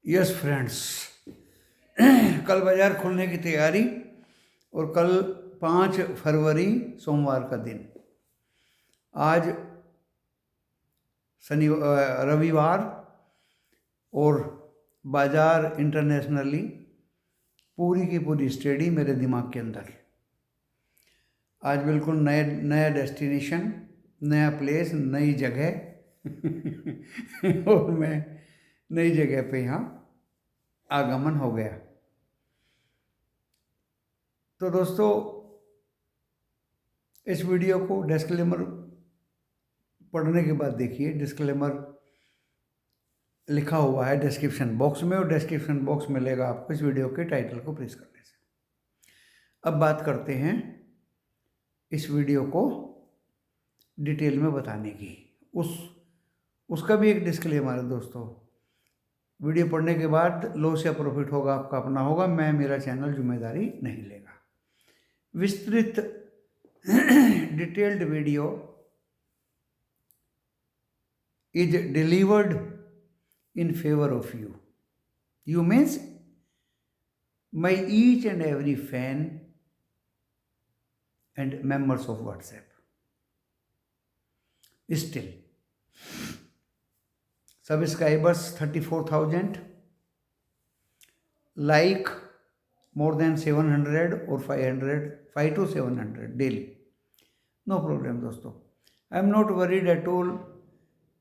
Yes friends, कल बाजार खुलने की तैयारी। और कल 5 फरवरी सोमवार का दिन। आज रविवार और बाजार इंटरनेशनली पूरी की पूरी स्टडी मेरे दिमाग के अंदर। आज बिल्कुल नया डेस्टिनेशन, नया प्लेस, नई जगह और मैं नई जगह पे यहाँ आगमन हो गया। तो दोस्तों, इस वीडियो को डिस्क्लेमर पढ़ने के बाद देखिए। डिस्क्लेमर लिखा हुआ है डिस्क्रिप्शन बॉक्स में, और डिस्क्रिप्शन बॉक्स मिलेगा आपको इस वीडियो के टाइटल को प्रेस करने से। अब बात करते हैं इस वीडियो को डिटेल में बताने की। उसका भी एक डिस्क्लेमर है दोस्तों। वीडियो पढ़ने के बाद लॉस या प्रॉफिट होगा आपका अपना होगा, मैं मेरा चैनल जिम्मेदारी नहीं लेगा। विस्तृत detailed video is delivered in favor of you. You means my each and every fan and members of WhatsApp. Still, subscribers 34,000, like more than 700 or 500, 5 to 700 daily. No problem दोस्तों. I am not worried at all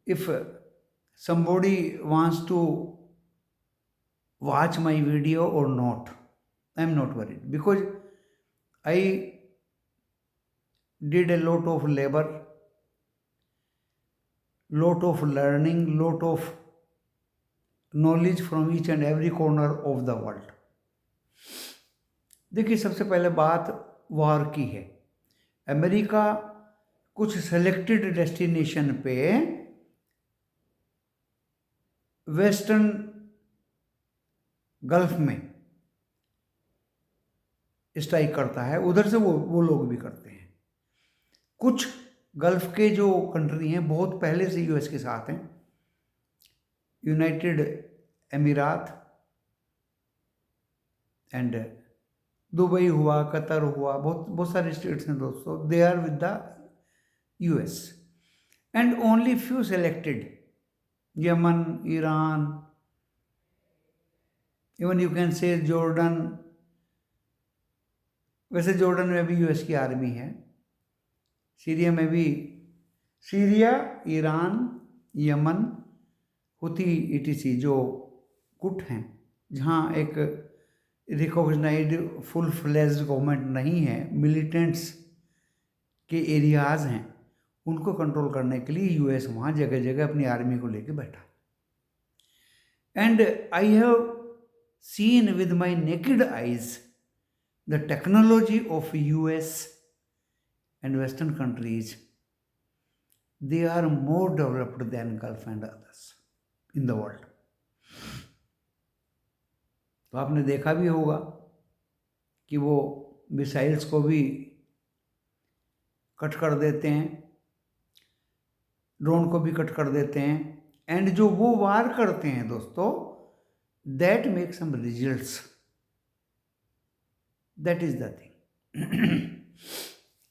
if somebody wants to watch my video or not. I am not worried because I did a lot of labor, lot of learning, lot of knowledge from each and every corner of the world. देखिए, सबसे पहले बात वार की है। America कुछ selected destination पे western gulf में strike करता है, उधर से वो लोग भी करते हैं। कुछ गल्फ के जो कंट्री हैं बहुत पहले से यूएस के साथ हैं। यूनाइटेड अमीरात एंड दुबई हुआ, कतर हुआ, बहुत सारे स्टेट्स हैं दोस्तों। They are with the US and only few selected, Yemen, Iran, even you can say Jordan. वैसे जॉर्डन में भी यूएस की आर्मी है। सीरिया में भी, Syria, Iran, Yemen, Houthi etc जो गुट हैं, जहाँ एक रिकॉग्नाइज्ड फुल फ्लेज्ड गवर्नमेंट नहीं है, मिलिटेंट्स के एरियाज़ हैं, उनको कंट्रोल करने के लिए यूएस वहाँ जगह जगह अपनी आर्मी को लेके बैठा। And I have seen with my naked eyes the technology of US and Western countries. They are more developed than Gulf and others in the world. तो आपने देखा भी होगा कि वो मिसाइल्स को भी कट कर देते हैं, ड्रोन को भी कट कर देते हैं, एंड जो वो वार करते हैं दोस्तों, that make some results. That is the thing.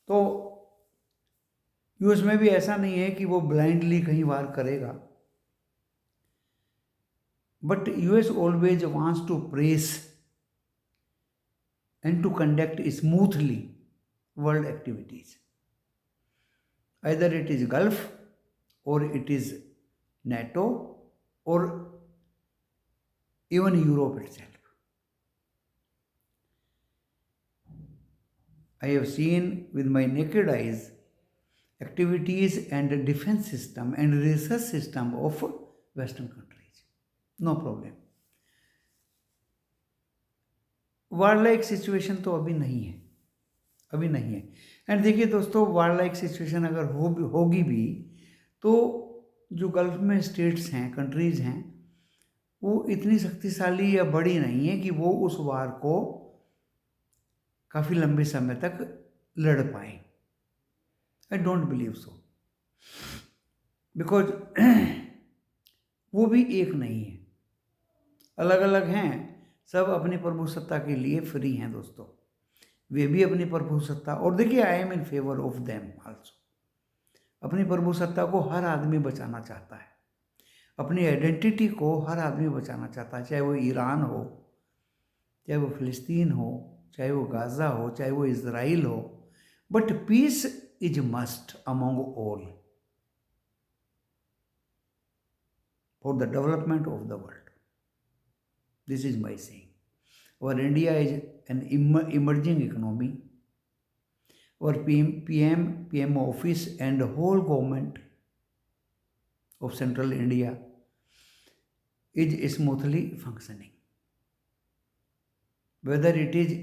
तो यूएस में भी ऐसा नहीं है कि वो ब्लाइंडली कहीं वार करेगा, but US always wants to press and to conduct smoothly world activities. Either it is Gulf और इट इज NATO और even Europe itself. I have seen with my naked eyes activities and defense system and research system of Western countries. No problem. War like situation तो अभी नहीं है, अभी नहीं है। And देखिए दोस्तों, वार लाइक सिचुएशन अगर होगी भी तो जो गल्फ में स्टेट्स हैं, कंट्रीज हैं, वो इतनी शक्तिशाली या बड़ी नहीं है कि वो उस वार को काफ़ी लंबे समय तक लड़ पाए। I don't believe so, because वो भी एक नहीं है। अलग अलग हैं, सब अपनी प्रभुसत्ता के लिए फ्री हैं दोस्तों। वे भी अपनी प्रभुसत्ता, और देखिए I am in favour of them also. अपनी प्रभुसत्ता को हर आदमी बचाना चाहता है, अपनी आइडेंटिटी को हर आदमी बचाना चाहता है, चाहे वो ईरान हो, चाहे वो फिलिस्तीन हो, चाहे वो गाज़ा हो, चाहे वो इज़राइल हो। But peace is must among all for the development of the world. This is my saying. और India is an emerging economy, और PM office and whole government of Central India is smoothly functioning. Whether it is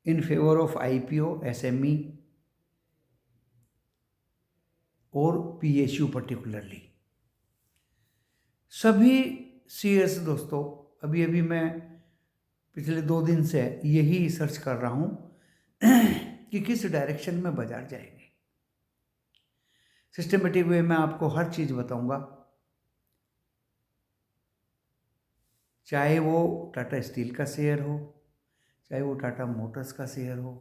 in favor of IPO, SME और PSU particularly, सभी shares दोस्तों, अभी मैं पिछले 2 दिन से यही सर्च कर रहा हूँ कि किस डायरेक्शन में बाजार जाएंगे। सिस्टमेटिक वे में आपको हर चीज़ बताऊंगा, चाहे वो टाटा स्टील का शेयर हो, चाहे वो टाटा मोटर्स का शेयर हो,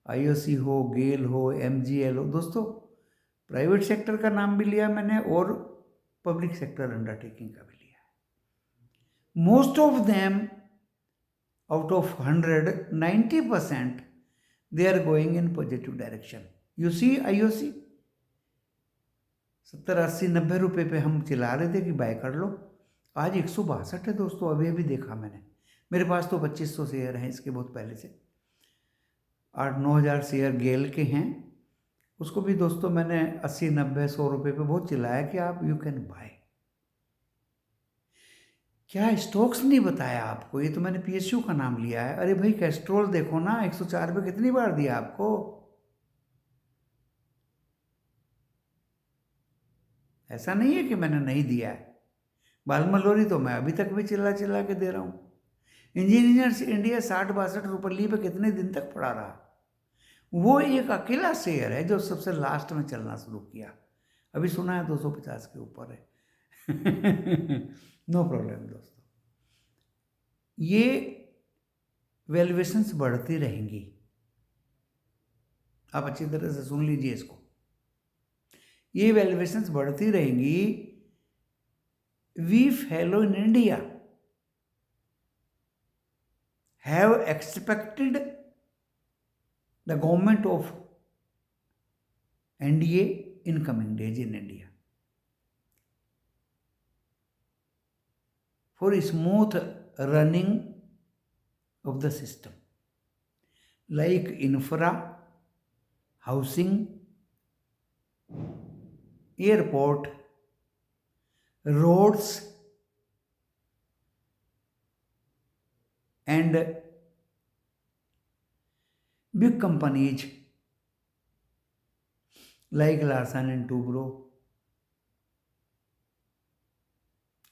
IOC हो, गेल हो, MGL हो। दोस्तों प्राइवेट सेक्टर का नाम भी लिया मैंने और पब्लिक सेक्टर अंडरटेकिंग का भी लिया। Most of them out of 100, 90% they are going in positive direction. You see IOC 70, 80, 90 रुपये पे हम चिल्ला रहे थे कि बाय कर लो, आज 162 है दोस्तों। अभी देखा मैंने, मेरे पास तो 2500 शेयर हैं इसके बहुत पहले से, 8-9 हज़ार शेयर गेल के हैं। उसको भी दोस्तों मैंने 80, 90, 100 रुपये पे बहुत चिल्लाया कि आप यू कैन बाय। क्या स्टॉक्स नहीं बताया आपको? ये तो मैंने PSU का नाम लिया है। अरे भाई कैस्ट्रोल देखो ना, 104 रुपये कितनी बार दिया आपको? ऐसा नहीं है कि मैंने नहीं दिया है। बालमलोरी तो मैं अभी तक भी चिल्ला चिल्ला के दे रहा हूँ। इंजीनियर्स इंडिया 60-62 रुपये पे कितने दिन तक पड़ा रहा? वो एक अकेला शेयर है जो सबसे लास्ट में चलना शुरू किया। अभी सुना है 250 के ऊपर है। नो प्रॉब्लम दोस्तों, ये वैल्यूएशंस बढ़ती रहेंगी। आप अच्छी तरह से सुन लीजिए इसको, ये वैल्यूएशंस बढ़ती रहेंगी। We fellow in India have expected the government of NDA in coming days in India for smooth running of the system like infra, housing, airport, roads and big companies like Larsen and Toubro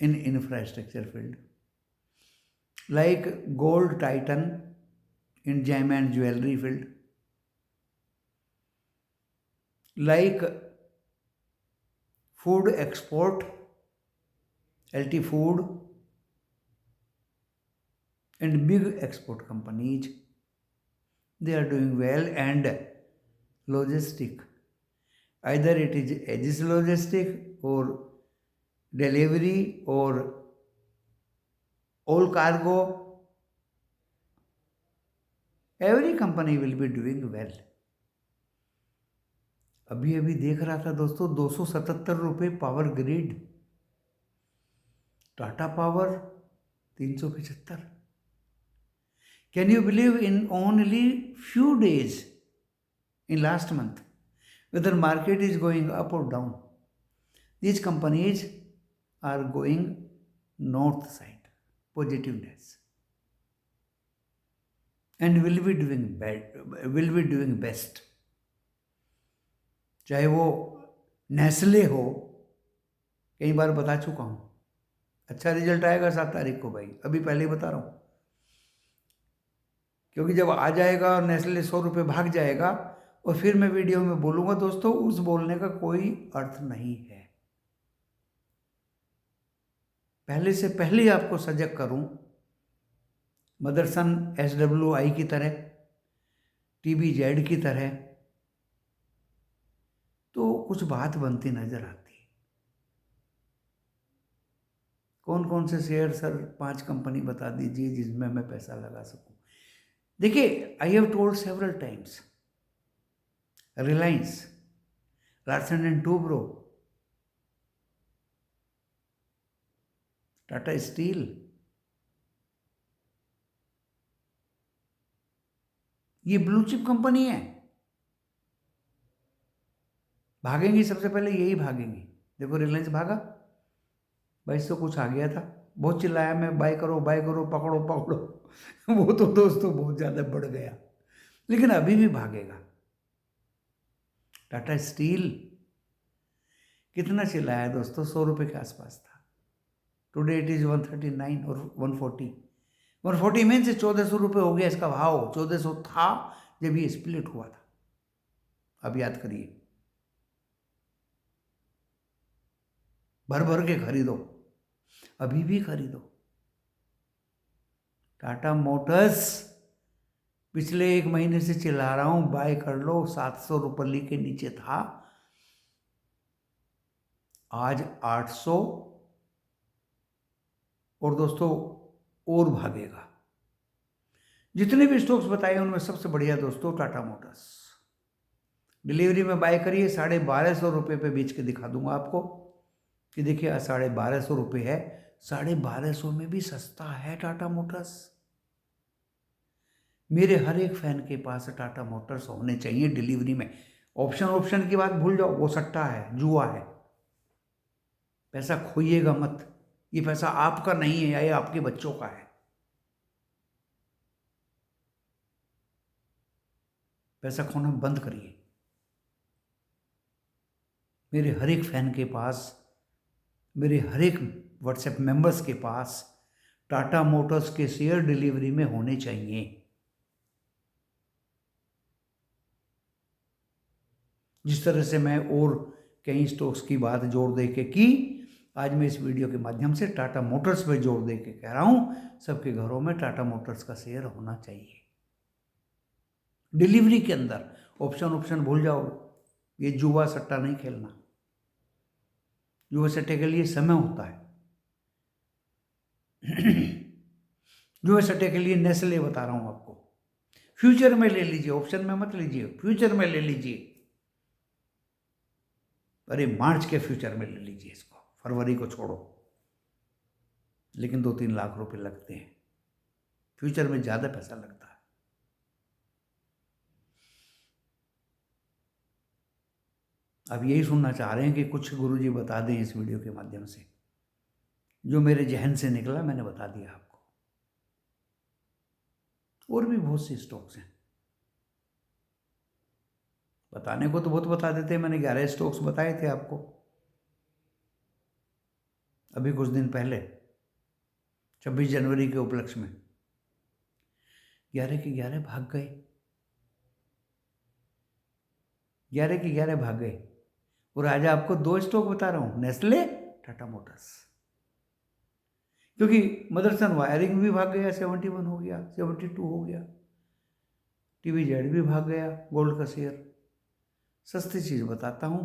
in infrastructure field, like Gold Titan in gem and jewelry field, like food export, LT Food and big export companies, they are doing well. And logistic, either it is Aegis Logistic or delivery or all cargo, every company will be doing well. अभी देख रहा था दोस्तों 277 रुपये power grid, Tata power 375। Can you believe in only few days in last month, whether market is going up or down, these companies are going north side, positiveness, and will be doing best. चाहे वो Nestle हो, कई बार बता चुका हूँ, अच्छा result आएगा 7 तारीख को भाई, अभी पहले ही बता रहा हूँ, क्योंकि जब आ जाएगा और नेस्ले 100 रुपये भाग जाएगा और फिर मैं वीडियो में बोलूँगा दोस्तों, उस बोलने का कोई अर्थ नहीं है। पहले ही आपको सजग करूं, मदरसन SWI की तरह, TBZ की तरह, तो कुछ बात बनती नजर आती है। कौन कौन से शेयर सर, 5 कंपनी बता दीजिए जिसमें मैं पैसा लगा सकूं। देखिए, I have told several times, Reliance, Larsen and Toubro, Tata steel, ये ब्लू चिप कंपनी है, भागेंगी सबसे पहले यही भागेंगी। देखो रिलायंस भागा, 2200 कुछ आ गया था, बहुत चिल्लाया मैं, बाय करो बाय करो, पकड़ो पकड़ो वो तो दोस्तों बहुत ज़्यादा बढ़ गया, लेकिन अभी भी भागेगा। टाटा स्टील कितना चिल्लाया दोस्तों, 100 रुपये के आसपास था, टुडे इट इज़ 139 और 140 में से 1400 रुपये हो गया इसका भाव। 1400 था जब ये स्प्लिट हुआ था, अब याद करिए, भर भर के खरीदो, अभी भी खरीदो। टाटा मोटर्स पिछले 1 महीने से चिल्ला रहा हूं, बाय कर लो, 700 रुपये के नीचे था, आज 800, और दोस्तों और भागेगा। जितने भी स्टॉक्स बताए उनमें सबसे बढ़िया दोस्तों टाटा मोटर्स। डिलीवरी में बाय करिए, 1250 रुपये पे बेच के दिखा दूंगा आपको कि देखिए 1250 रुपये है, 1250 में भी सस्ता है टाटा मोटर्स। मेरे हर एक फैन के पास टाटा मोटर्स होने चाहिए डिलीवरी में। ऑप्शन की बात भूल जाओ, वो सट्टा है, जुआ है, पैसा खोइएगा मत, ये पैसा आपका नहीं है, ये आपके बच्चों का है। पैसा खोना बंद करिए। मेरे हर एक फैन के पास, मेरे हर एक व्हाट्सएप मेंबर्स के पास टाटा मोटर्स के शेयर डिलीवरी में होने चाहिए। जिस तरह से मैं और कई स्टॉक्स की बात जोड़ दे के की, आज मैं इस वीडियो के माध्यम से टाटा मोटर्स पे जोड़ दे के कह रहा हूं, सबके घरों में टाटा मोटर्स का शेयर होना चाहिए। डिलीवरी के अंदर ऑप्शन भूल जाओ, ये जुआ सट्टा नहीं खेलना। जुआ सट्टे के लिए समय होता है जुआ सट्टे के लिए नेस्ले बता रहा हूं आपको, फ्यूचर में ले लीजिए, ऑप्शन में मत लीजिए, फ्यूचर में ले लीजिए। अरे मार्च के फ्यूचर में ले लीजिए इसको, फरवरी को छोड़ो, लेकिन 2-3 लाख रुपए लगते हैं, फ्यूचर में ज़्यादा पैसा लगता है। अब यही सुनना चाह रहे हैं कि कुछ गुरुजी बता दें इस वीडियो के माध्यम से, जो मेरे जहन से निकला मैंने बता दिया आपको। और भी बहुत सी स्टॉक्स हैं, बताने को तो बहुत बता देते हैं, मैंने 11 स्टॉक्स बताए थे आपको अभी कुछ दिन पहले, 26 जनवरी के उपलक्ष्य में। 11 के 11 भाग गए, 11 के 11 भाग गए। और आज आपको 2 स्टॉक बता रहा हूं, नेस्ले, टाटा मोटर्स, क्योंकि मदरसन वायरिंग भी भाग गया, 71 हो गया, 72 हो गया, TBZ भी भाग गया, गोल्ड का शेयर। सस्ती चीज़ बताता हूं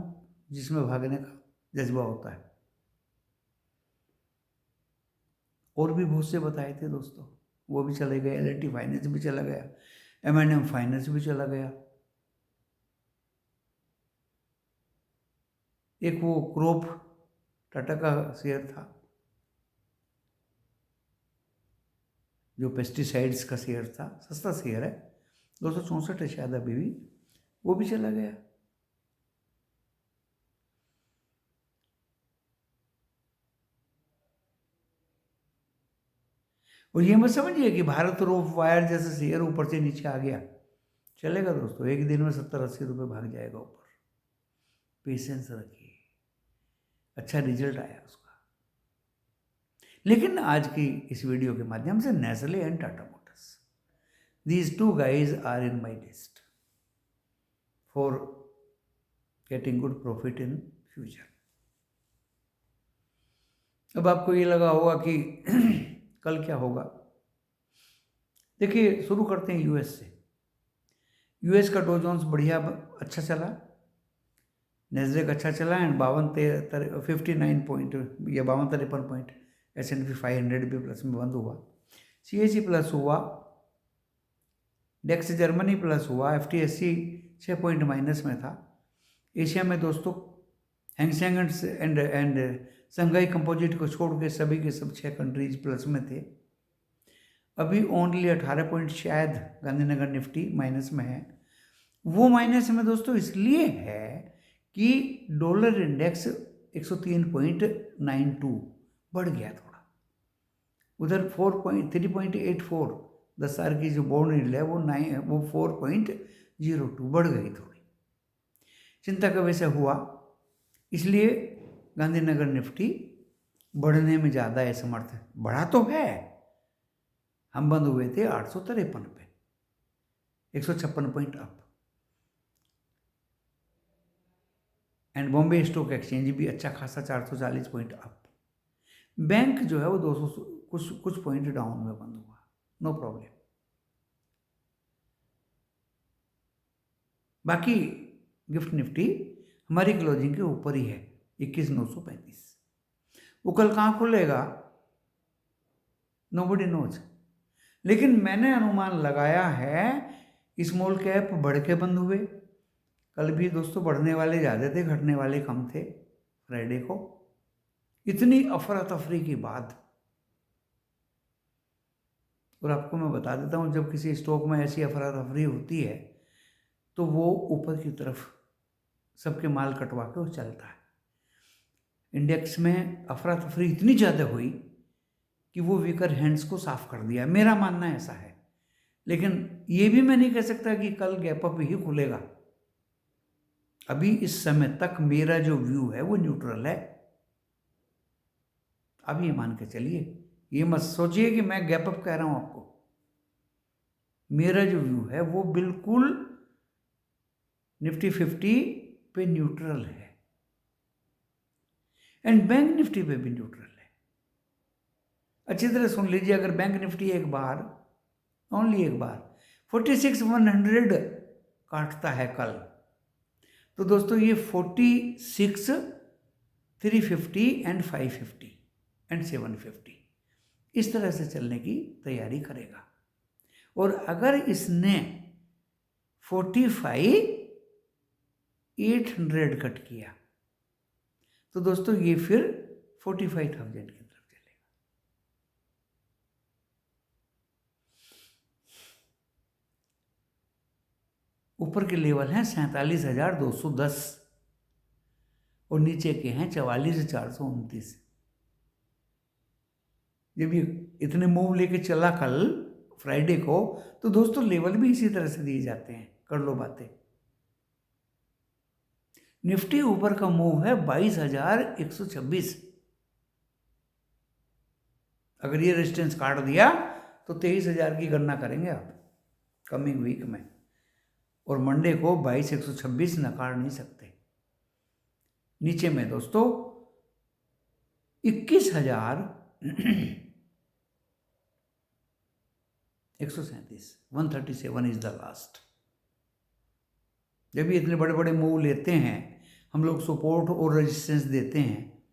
जिसमें भागने का जज्बा होता है। और भी बहुत से बताए थे दोस्तों, वो भी चले गए, L&T फाइनेंस भी चला गया, M&M फाइनेंस भी चला गया, एक वो क्रॉप टाटा का शेयर था जो पेस्टिसाइड्स का शेयर था, सस्ता शेयर है, 264 है शायद अभी भी, वो भी चला गया। और ये मत समझिए कि भारत रोप वायर जैसे शेयर ऊपर से नीचे आ गया, चलेगा दोस्तों, एक दिन में 70-80 रुपये भाग जाएगा ऊपर। पेशेंस रखिए, अच्छा रिजल्ट आया उसका। लेकिन आज की इस वीडियो के माध्यम से Nestle and Tata Motors, these 2 guys are in my list for getting good profit in future. अब आपको ये लगा होगा कि कल क्या होगा। देखिए, शुरू करते हैं यूएस से। यूएस का डो जोन्स बढ़िया अच्छा चला, नेस्डेक अच्छा चला एंड 59 पॉइंट या 52-53 पॉइंट S&P 500 भी प्लस में बंद हुआ। CAC प्लस हुआ, डेक्स जर्मनी प्लस हुआ, FTSE 6 पॉइंट माइनस में था। एशिया में दोस्तों हैंगसेंग एंड संघाई कंपोजिट को छोड़ के सभी के सब 6 कंट्रीज प्लस में थे। अभी ओनली 18 पॉइंट शायद गांधीनगर निफ्टी माइनस में है। वो माइनस में दोस्तों इसलिए है कि डॉलर इंडेक्स 103.92 बढ़ गया थोड़ा, उधर 3.84 10 साल की जो बॉन्ड यील्ड है वो 4.02 बढ़ गई थोड़ी। चिंता का विषय हुआ, इसलिए गांधीनगर निफ्टी बढ़ने में ज़्यादा असमर्थ है। बढ़ा तो है, हम बंद हुए थे 853 पे, 156 point up. And Bombay stock exchange भी अच्छा खासा 440 पॉइंट अप। बैंक जो है वो 200 कुछ पॉइंट डाउन में बंद हुआ, नो प्रॉब्लम। बाकी गिफ्ट निफ्टी हमारी क्लोजिंग के ऊपर ही है 21,935। वो कल कहाँ खुलेगा नोबडी नोज, लेकिन मैंने अनुमान लगाया है स्मॉल कैप बढ़ के बंद हुए। कल भी दोस्तों बढ़ने वाले ज़्यादा थे, घटने वाले कम थे फ्राइडे को। इतनी अफरा तफरी की बात। और आपको मैं बता देता हूँ, जब किसी स्टॉक में ऐसी अफरा तफरी होती है तो वो ऊपर की तरफ सबके माल कटवा के वो चलता है। इंडेक्स में अफरा तफरी इतनी ज़्यादा हुई कि वो वीकर हैंड्स को साफ कर दिया, मेरा मानना ऐसा है। लेकिन ये भी मैं नहीं कह सकता कि कल गैप अप ही खुलेगा। अभी इस समय तक मेरा जो व्यू है वो न्यूट्रल है। अब ये मान के चलिए, ये मत सोचिए कि मैं गैप अप कह रहा हूं आपको। मेरा जो व्यू है वो बिल्कुल निफ्टी 50 पे न्यूट्रल है एंड बैंक निफ्टी पे भी न्यूट्रल है। अच्छी तरह सुन लीजिए, अगर बैंक निफ्टी एक बार, ओनली एक बार 46,100 काटता है कल, तो दोस्तों ये 46, 350 एंड 550 एंड 750 इस तरह से चलने की तैयारी करेगा। और अगर इसने 45,800 कट किया तो दोस्तों ये फिर 45,000 की तरफ चलेगा। ऊपर के लेवल हैं 47,210 और नीचे के हैं 44,429। जब ये इतने मूव लेके चला कल फ्राइडे को, तो दोस्तों लेवल भी इसी तरह से दिए जाते हैं, कर लो बातें। निफ्टी ऊपर का मूव है 22,126। अगर ये रेजिस्टेंस काट दिया तो 23,000 की गणना करेंगे आप कमिंग वीक में, और मंडे को 22,126 नकार नहीं सकते। नीचे में दोस्तों 21,137 137 इज द लास्ट। जब ये इतने बड़े बड़े मूव लेते हैं, हम लोग सपोर्ट और रेजिस्टेंस देते हैं,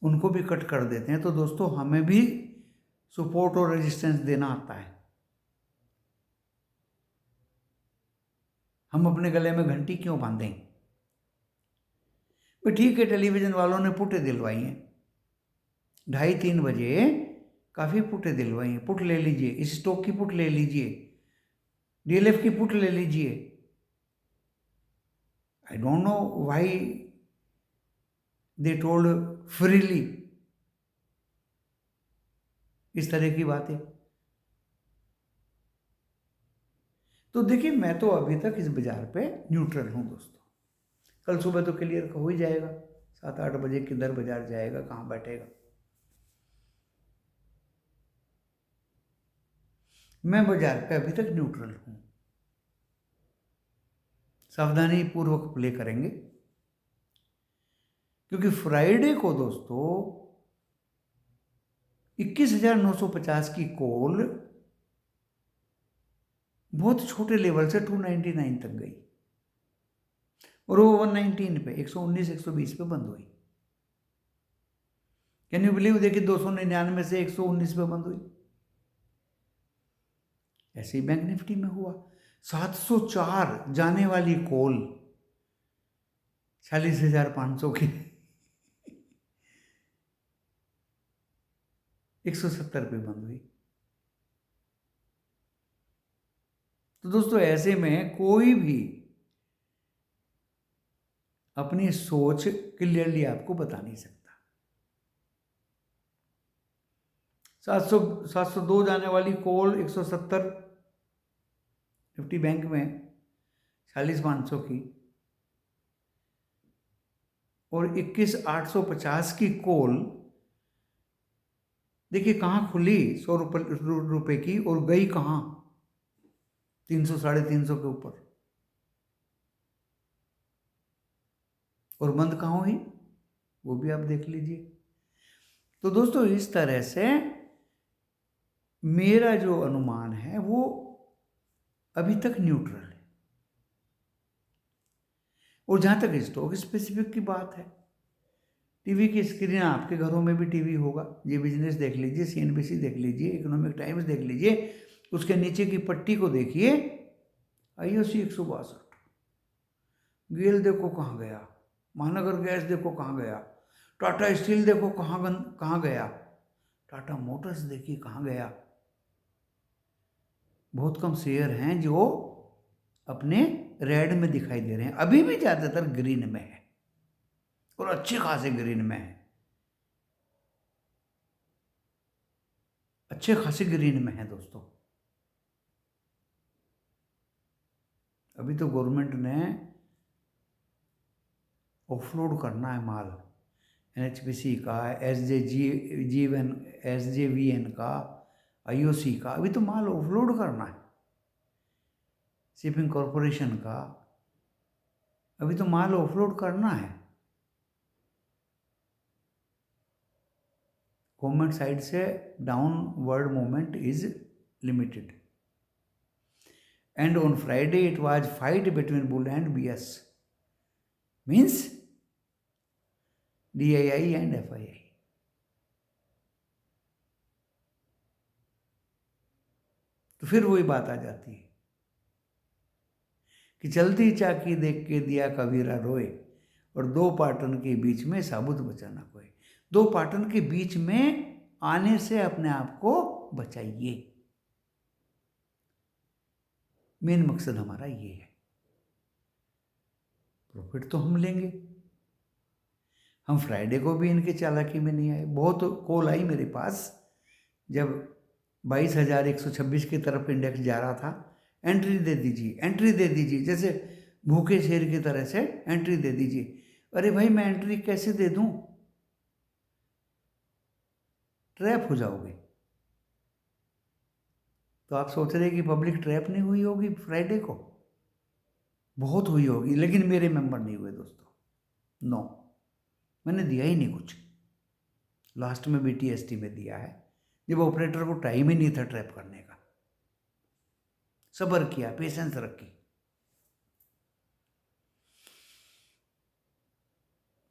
उनको भी कट कर देते हैं, तो दोस्तों हमें भी सपोर्ट और रेजिस्टेंस देना आता है। हम अपने गले में घंटी क्यों बांधें? तो ठीक है, टेलीविज़न वालों ने पुटें दिलवाई हैं 2:30-3 बजे, काफ़ी पुटें दिलवाई हैं। पुट ले लीजिए, इस स्टॉक की पुट ले लीजिए, DLF की पुट ले लीजिए। I don't know why they told freely इस तरह की बातें। तो देखिए, मैं तो अभी तक इस बाजार पे न्यूट्रल हूँ दोस्तों। कल सुबह तो क्लियर हो ही जाएगा, 7-8 बजे किधर बाजार जाएगा, कहाँ बैठेगा। मैं बाजार पे अभी तक न्यूट्रल हूँ। सावधानी पूर्वक प्ले करेंगे, क्योंकि फ्राइडे को दोस्तों 21,950 की कॉल बहुत छोटे लेवल से 299 तक गई और वो 119 पे 119 120 पे बंद हुई। Can you believe? देखिए 299 से 119 पे बंद हुई। ऐसे ही बैंक निफ्टी में हुआ। 704 जाने वाली कॉल 40,500 की 170 पे बंद हुई। तो दोस्तों ऐसे में कोई भी अपनी सोच क्लियरली आपको बता नहीं सकता। 702 जाने वाली कॉल 170 निफ्टी बैंक में 40,500 की और 21,850 की कॉल देखिए कहाँ खुली 100 रुपए की और गई कहाँ 300 350 के ऊपर और बंद कहाँ हुई वो भी आप देख लीजिए। तो दोस्तों इस तरह से मेरा जो अनुमान है वो अभी तक न्यूट्रल है। और जहां तक स्टॉक स्पेसिफिक की बात है, टीवी की स्क्रीन आपके घरों में भी टीवी होगा, ये बिजनेस देख लीजिए, सीएनबीसी देख लीजिए, इकोनॉमिक टाइम्स देख लीजिए, उसके नीचे की पट्टी को देखिए, आईओसी 162, गेल देखो कहाँ गया, महानगर गैस देखो कहाँ गया, टाटा स्टील देखो कहाँ गया, टाटा मोटर्स देखिए कहाँ गया। बहुत कम शेयर हैं जो अपने रेड में दिखाई दे रहे हैं, अभी भी ज्यादातर ग्रीन में है और अच्छे खासे ग्रीन में है, अच्छे खासे ग्रीन में है दोस्तों। अभी तो गवर्नमेंट ने ऑफलोड करना है माल, एनएचपीसी का, एसजेवीएन का, आईओसी का, अभी तो माल ऑफलोड करना है, शिपिंग कॉरपोरेशन का अभी तो माल ऑफलोड करना है। गवर्नमेंट साइड से downward movement is limited and on Friday it was fight between bull and bears, means DII and FII. तो फिर वही बात आ जाती है कि चलती चाकी देख के दिया कबीरा रोए और दो पाटन के बीच में साबुत बचाना कोई। दो पाटन के बीच में आने से अपने आप को बचाइए, मेन मकसद हमारा ये है। प्रॉफिट तो हम लेंगे, हम फ्राइडे को भी इनके चालाकी में नहीं आए। बहुत कॉल आई मेरे पास जब 22,126 की तरफ इंडेक्स जा रहा था, एंट्री दे दीजिए, एंट्री दे दीजिए, जैसे भूखे शेर की तरह से एंट्री दे दीजिए। अरे भाई मैं एंट्री कैसे दे दूं, ट्रैप हो जाओगे। तो आप सोच रहे कि पब्लिक ट्रैप नहीं हुई होगी फ्राइडे को? बहुत हुई होगी, लेकिन मेरे मेंबर नहीं हुए दोस्तों, नो, मैंने दिया ही नहीं कुछ। लास्ट में बीटीएसटी में दिया है जब ऑपरेटर को टाइम ही नहीं था ट्रैप करने का। सब्र किया, पेशेंस रखी।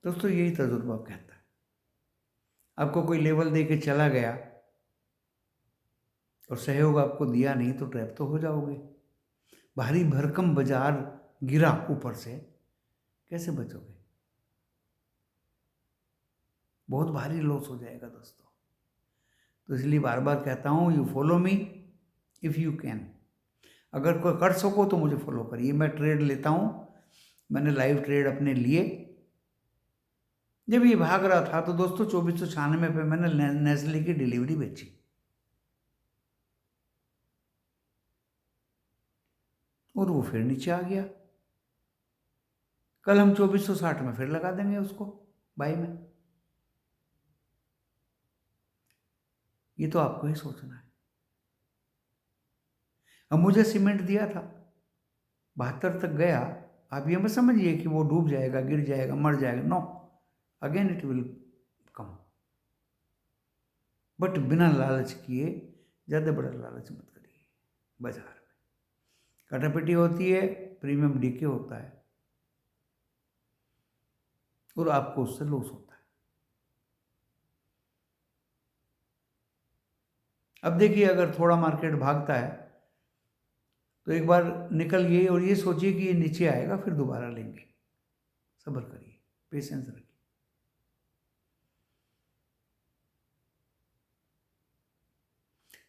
दोस्तों यही तजुर्बा कहता है। आपको कोई लेवल दे के चला गया और सहयोग आपको दिया नहीं तो ट्रैप तो हो जाओगे। भारी भरकम बाजार गिरा ऊपर से, कैसे बचोगे? बहुत भारी लॉस हो जाएगा दोस्तों। तो इसलिए बार बार कहता हूँ, you follow me if you can. अगर कोई कर सको तो मुझे फॉलो करिए। मैं ट्रेड लेता हूँ, मैंने लाइव ट्रेड अपने लिए। जब ये भाग रहा था तो दोस्तों 2496 पे मैंने नेस्ले की डिलीवरी बेची, और वो फिर नीचे आ गया। कल हम 2460 में फिर लगा देंगे उसको बाई में। ये तो आपको ही सोचना है। अब मुझे सीमेंट दिया था 72 तक गया, आप ये मत समझिए कि वो डूब जाएगा, गिर जाएगा, मर जाएगा, no, again it will come. But बिना लालच किए ज़्यादा बड़ा लालच मत करिए। बाजार में कटापटी होती है, प्रीमियम डीके होता है और आपको उससे लॉस होता है। अब देखिए, अगर थोड़ा मार्केट भागता है तो एक बार निकलिए और ये सोचिए कि ये नीचे आएगा, फिर दोबारा लेंगे। सब्र करिए, पेशेंस रखिए।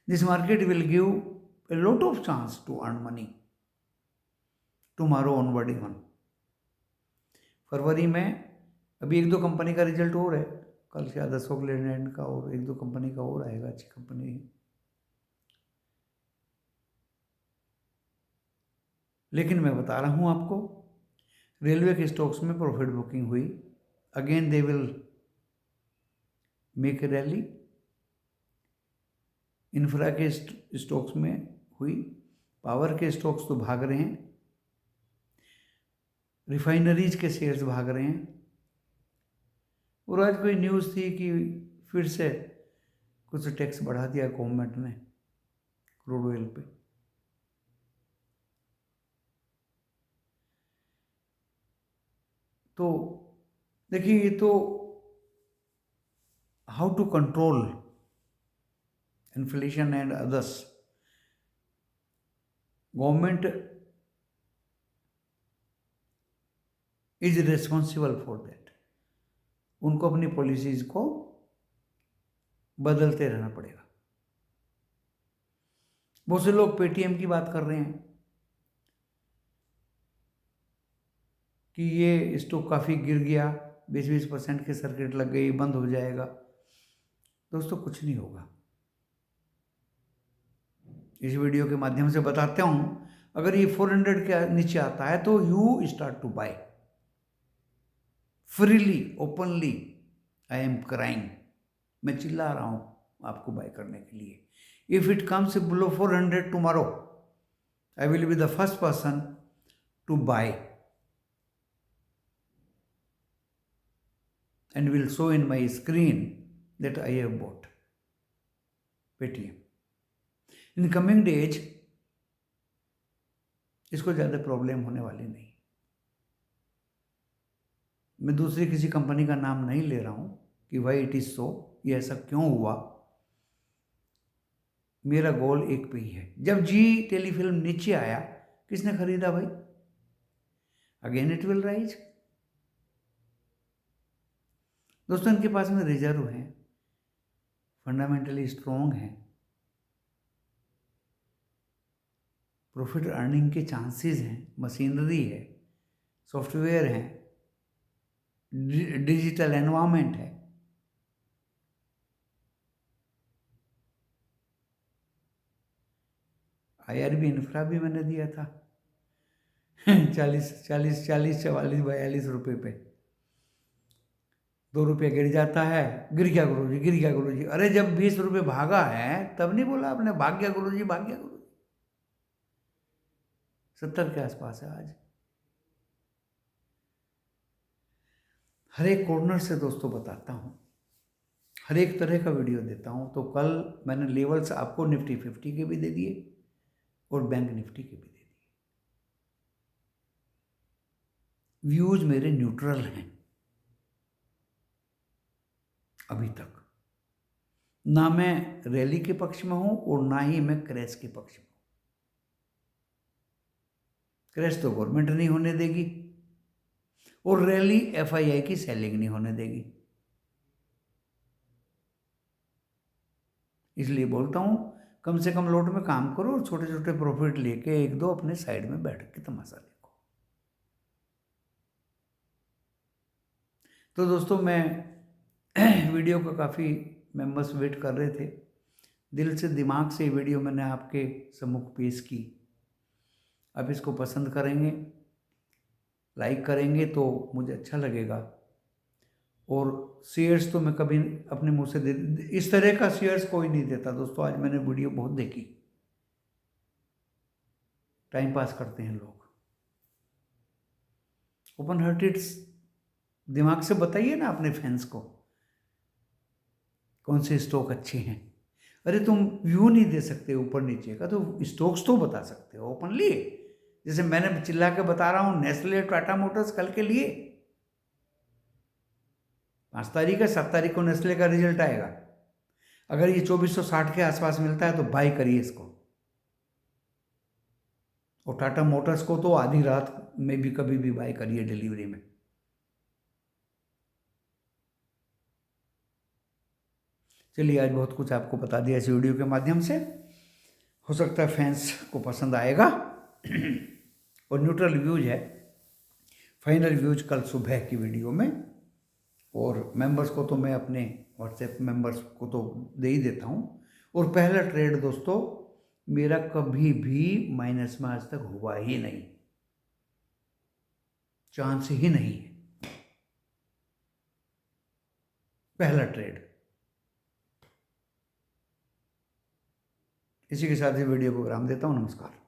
This market will give a lot of chance to earn money tomorrow onward even. फरवरी में अभी एक दो कंपनी का रिजल्ट और है, कल शायद अशोक लेलैंड का और एक दो कंपनी का और आएगा, अच्छी कंपनी है। लेकिन मैं बता रहा हूँ आपको, रेलवे के स्टॉक्स में प्रॉफिट बुकिंग हुई, again they will make a rally. Infra के स्टॉक्स में हुई, पावर के स्टॉक्स तो भाग रहे हैं, रिफाइनरीज के शेयर्स भाग रहे हैं। और आज कोई न्यूज़ थी कि फिर से कुछ टैक्स बढ़ा दिया गवर्नमेंट ने क्रूड ऑयल पे। तो देखिए, ये तो how to control inflation and others, government is responsible for that. उनको अपनी पॉलिसीज को बदलते रहना पड़ेगा। बहुत से लोग पेटीएम की बात कर रहे हैं कि ये स्टॉक काफ़ी गिर गया, 20% के सर्किट लग गई, बंद हो जाएगा। दोस्तों, कुछ नहीं होगा। इस वीडियो के माध्यम से बताता हूँ, अगर ये 400 के नीचे आता है तो you start to buy freely, openly. I am crying, मैं चिल्ला रहा हूँ आपको बाय करने के लिए। If it comes below 400 tomorrow, I will be the first person to buy and will show in my screen that I have bought Paytm. In coming days इसको ज़्यादा प्रॉब्लम होने वाली नहीं। मैं दूसरी किसी कंपनी का नाम नहीं ले रहा हूँ कि वाई इट इज़ सो, ये ऐसा क्यों हुआ। मेरा गोल एक पे ही है। जब जी टेलीफिल्म नीचे आया, किसने खरीदा भाई? Again it will rise. दोस्तों, इनके पास में रिजर्व हैं, फंडामेंटली स्ट्रॉन्ग हैं, प्रॉफिट अर्निंग के चांसेस हैं, मशीनरी है, सॉफ्टवेयर है, डिजिटल एनवायरनमेंट है। IRB इंफ्रा भी मैंने दिया था 40, 40, 40, 44, 42 रुपये पे। 2 रुपये गिर जाता है, गिर गया गुरु जी, गिर गया गुरु जी। अरे जब 20 रुपये भागा है तब नहीं बोला आपने भाग गया गुरु जी, भाग गया गुरु जी। 70 के आसपास है आज। हर एक कॉर्नर से दोस्तों बताता हूँ, हर एक तरह का वीडियो देता हूँ। तो कल मैंने लेवल्स आपको निफ्टी 50 के भी दे दिए और बैंक निफ्टी के भी दे दिए। व्यूज मेरे न्यूट्रल हैं अभी तक। ना मैं रैली के पक्ष में हूं और ना ही मैं क्रैश के पक्ष में हूं। क्रैश तो गवर्नमेंट नहीं होने देगी और रैली FII की सेलिंग नहीं होने देगी। इसलिए बोलता हूं, कम से कम लोट में काम करो और छोटे छोटे प्रॉफिट लेके एक दो अपने साइड में बैठ के तमाशा देखो। तो दोस्तों, मैं वीडियो का काफ़ी मेंबर्स वेट कर रहे थे, दिल से दिमाग से वीडियो मैंने आपके सम्मुख पेश की। आप इसको पसंद करेंगे, लाइक करेंगे तो मुझे अच्छा लगेगा। और शेयर्स तो मैं कभी अपने मुंह से इस तरह का शेयर्स कोई नहीं देता दोस्तों। आज मैंने वीडियो बहुत देखी, टाइम पास करते हैं लोग। ओपन हार्टेड दिमाग से बताइए ना अपने फैंस को कौन से स्टॉक अच्छे हैं। अरे तुम व्यू नहीं दे सकते ऊपर नीचे का, तो स्टॉक्स तो बता सकते हो ओपनली। जैसे मैंने चिल्ला के बता रहा हूँ, नेस्ले टाटा मोटर्स कल के लिए 5 तारीख है, 7 तारीख को नेस्ले का रिजल्ट आएगा। अगर ये 2460 के आसपास मिलता है तो बाई करिए इसको। और टाटा मोटर्स को तो आधी रात में भी कभी भी बाई करिए डिलीवरी में। चलिए, आज बहुत कुछ आपको बता दिया इस वीडियो के माध्यम से। हो सकता है फैंस को पसंद आएगा। और न्यूट्रल व्यूज है, फाइनल व्यूज कल सुबह की वीडियो में। और मेंबर्स को तो मैं अपने व्हाट्सएप मेंबर्स को तो दे ही देता हूँ। और पहला ट्रेड दोस्तों मेरा कभी भी माइनस में आज तक हुआ ही नहीं, चांस ही नहीं है। पहला ट्रेड। इसी के साथ ही वीडियो को विराम देता हूँ। नमस्कार।